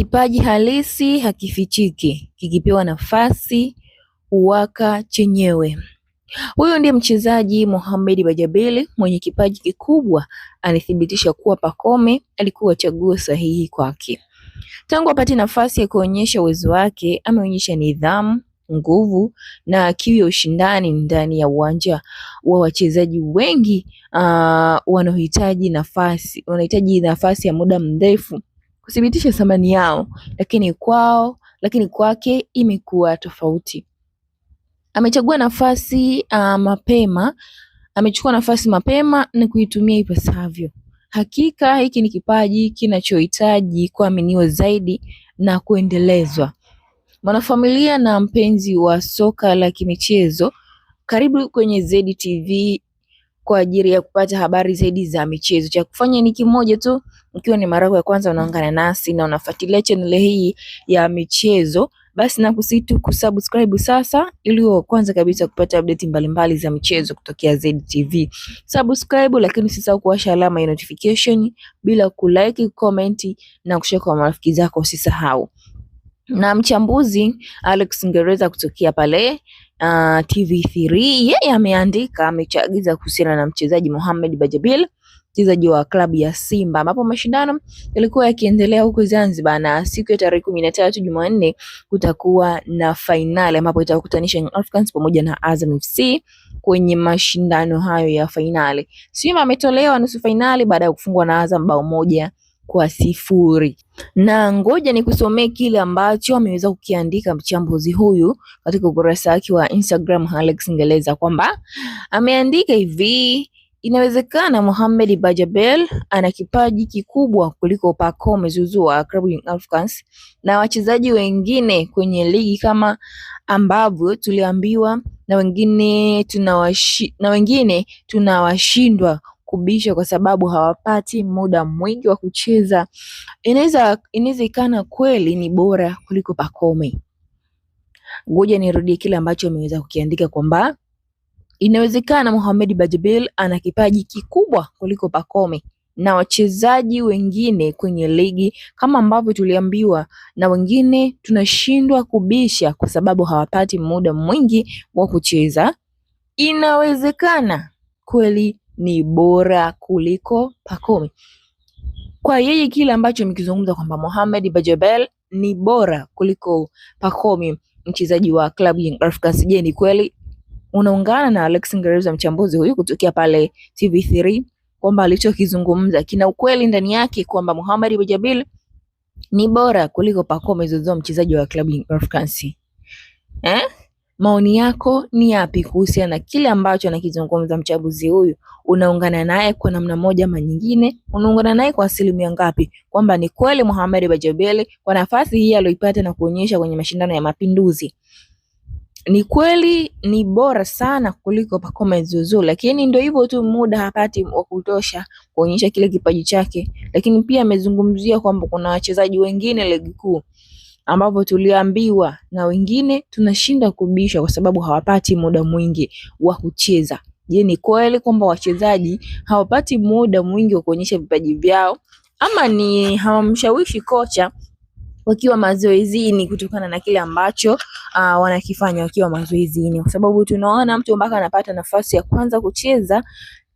Kipaji halisi hakifichiki, kikipewa nafasi huwaka chenyewe. Huyu ndiye mchezaji Mohamed Bajaber mwenye kipaji kikubwa, alithibitisha kuwa Pacome alikuwa chaguo sahihi kwake. Tangu apate nafasi ya kuonyesha uwezo wake, ameonyesha nidhamu, nguvu na kiu ya ushindani ndani ya uwanja wa wachezaji wengi wanahitaji nafasi ya muda mrefu kuthibitisha thamani yao, lakini kwake imekuwa tofauti. Amechukua nafasi mapema na kuitumia ipasavyo. Hakika hiki ni kipaji kinachohitaji kuaminiwa zaidi na kuendelezwa. Mwanafamilia na mpenzi wa soka la kimichezo, karibu kwenye ZTV kwa ajili ya kupata habari zaidi za michezo. Cha kufanya ni kimoja tu, ikiwa ni mara ya kwanza unaungana nasi na unafuatilia channel hii ya michezo, basi nakusihi kusubscribe sasa ili uwe kwanza kabisa kupata update mbalimbali za michezo kutokea ZTV. Subscribe, lakini usisahau kuwasha alama ya notification, bila kulike, comment na kushare kwa marafiki zako usisahau. Na mchambuzi Alex Ngereza kutokea pale TV3, yeye amechagiza kuhusiana na mchezaji Mohamed Bajaber, mchezaji wa klabu ya Simba, ambapo mashindano yalikuwa yakiendelea huko Zanzibar, na siku ya tarehe 13 Jumanne kutakuwa na fainali ambapo itakutanisha Young Africans pamoja na Azam FC. Kwenye mashindano hayo ya fainali, Simba ametolewa nusu fainali baada ya kufungwa na Azam bao 1-0. Na ngoja ni kusomee kile ambacho ameweza kukiandika mchambuzi huyu katika ukurasa wake wa Instagram Alex Ngereza, kwamba ameandika hivi: inawezekana Mohamed Bajaber ana kipaji kikubwa kuliko Pacome Zouzoua wa klabu ya Africans na wachezaji wengine kwenye ligi, kama ambavyo tuliambiwa, na wengine tunawashindwa kubisha kwa sababu hawapati muda mwingi wa kucheza. Inawezekana kweli ni bora kuliko Pacome. Ngoja nirudie kile ambacho ameweza kukiandika, kwamba inawezekana Mohamed Bajaber ana kipaji kikubwa kuliko Pacome na wachezaji wengine kwenye ligi, kama ambavyo tuliambiwa, na wengine tunashindwa kubisha kwa sababu hawapati muda mwingi wa kucheza. Inawezekana kweli ni bora kuliko Pacome. Kwa yeye kile ambacho mkizungumza kwamba Mohamed Bajaber ni bora kuliko Pacome, mchezaji wa klabu ya Africans, je, ni kweli? Unaungana na Alex Ngereza, mchambuzi huyu kutokea pale TV3, kwamba alichokizungumza kina ukweli ndani yake, kwamba Mohamed Bajaber ni bora kuliko Pacome Zouzoua, mchezaji wa klabu ya Africans. Maoni yako ni yapi kuhusiana na kile ambacho anakizungumza mchambuzi huyu? Unaungana naye kwa namna moja ama nyingine? Unaungana naye kwa asilimia ngapi, kwamba ni kweli Mohamed Bajaber kwa nafasi hii aliyoipata na kuonyesha kwenye mashindano ya Mapinduzi ni kweli ni bora sana kuliko Pacome Zouzoua, lakini ndio hivyo tu, muda hapati wa kutosha kuonyesha kile kipaji chake. Lakini pia amezungumzia kwamba kuna wachezaji wengine ligi kuu ambapo tuliambiwa, na wengine tunashinda kubisha kwa sababu hawapati muda mwingi wa kucheza. Je, ni kweli kwamba wachezaji hawapati muda mwingi wa kuonyesha vipaji vyao, ama ni hawamshawishi kocha wakiwa mazoezini kutokana na kile ambacho wanakifanya wakiwa mazoezini? Kwa sababu tunaona mtu mpaka anapata nafasi ya kwanza kucheza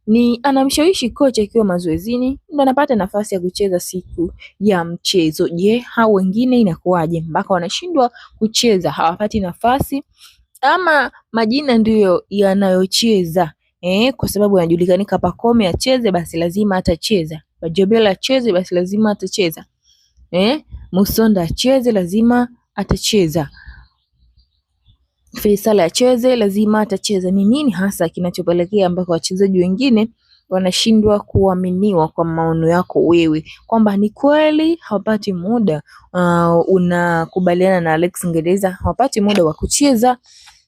ni anamshawishi kocha akiwa mazoezini, ndo anapata nafasi ya kucheza siku ya mchezo. Je, hao wengine inakuwaje mpaka wanashindwa kucheza, hawapati nafasi, ama majina ndiyo yanayocheza? Kwa sababu anajulikana, Pacome acheze basi lazima atacheza, Bajaber acheze basi lazima atacheza, Musonda acheze lazima atacheza, Faisal acheze lazima atacheza. Ni nini hasa kinachopelekea mpaka wachezaji wengine wanashindwa kuaminiwa? Kwa maono yako wewe, kwamba ni kweli hawapati muda, unakubaliana na Alex Ngereza, hawapati muda wa kucheza,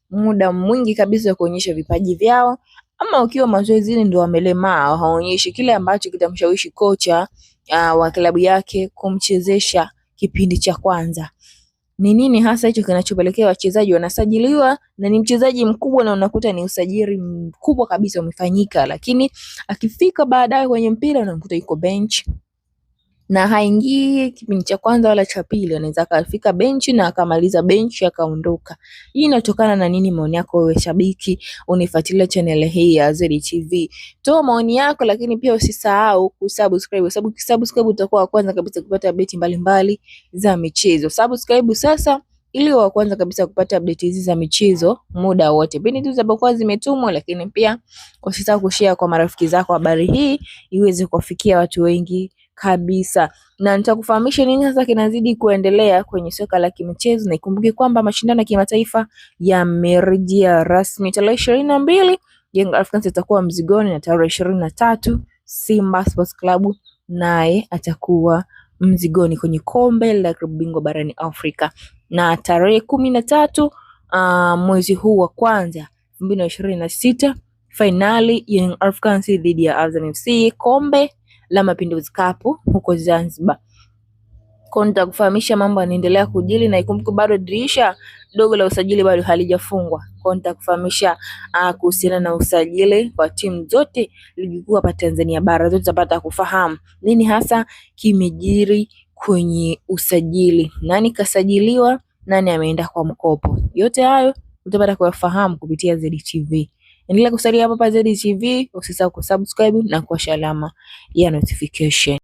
muda mwingi kabisa wa kuonyesha vipaji vyao, ama ukiwa mazoezini ndio wamelemaa, haonyeshi kile ambacho kitamshawishi kocha wa klabu yake kumchezesha kipindi cha kwanza? Ni nini hasa hicho kinachopelekea wachezaji wanasajiliwa na ni mchezaji mkubwa na unakuta ni usajili mkubwa kabisa umefanyika, lakini akifika baadaye kwenye mpira unamkuta yuko bench? na haingii kipindi cha kwanza wala cha pili, anaweza akafika benchi na akamaliza benchi akaondoka. Hii inatokana na nini? Maoni yako wewe shabiki unifuatilia channel hii ya ZTV, toa maoni yako, lakini pia usisahau kusubscribe, kwa sababu ukisubscribe utakuwa wa kwanza kabisa kupata update mbalimbali za michezo. Subscribe sasa ili wa kwanza kabisa kupata update hizi za michezo muda wote pindi tu zinapokuwa zimetumwa, lakini pia usisahau kushare kwa marafiki zako habari hii iweze kufikia watu wengi kabisa. Na nitakufahamisha nini sasa kinazidi kuendelea kwenye soka la kimichezo, na ikumbuke kwamba mashindano ya kimataifa yamerejea rasmi. Tarehe 22 Young Africans itakuwa mzigoni, na tarehe 23 Simba Sports Club naye atakuwa mzigoni kwenye kombe la klabu bingwa barani Afrika. Na tarehe 13 mwezi huu wa kwanza 2026 finali Young Africans dhidi ya Azam FC, kombe la Mapinduzi Cup huko Zanzibar. Kwa nitakufahamisha mambo yanaendelea kujili, na ikumbuke bado dirisha dogo la usajili bado halijafungwa. Kwa nitakufahamisha kuhusiana na usajili kwa timu zote ligi kuu hapa Tanzania bara, zote zapata kufahamu nini hasa kimejiri kwenye usajili, nani kasajiliwa, nani ameenda kwa mkopo. Yote hayo utapata kuyafahamu kupitia ZTV. Endelea kusalia hapa ZTV, usisahau kusubscribe na kuwasha alama ya notification.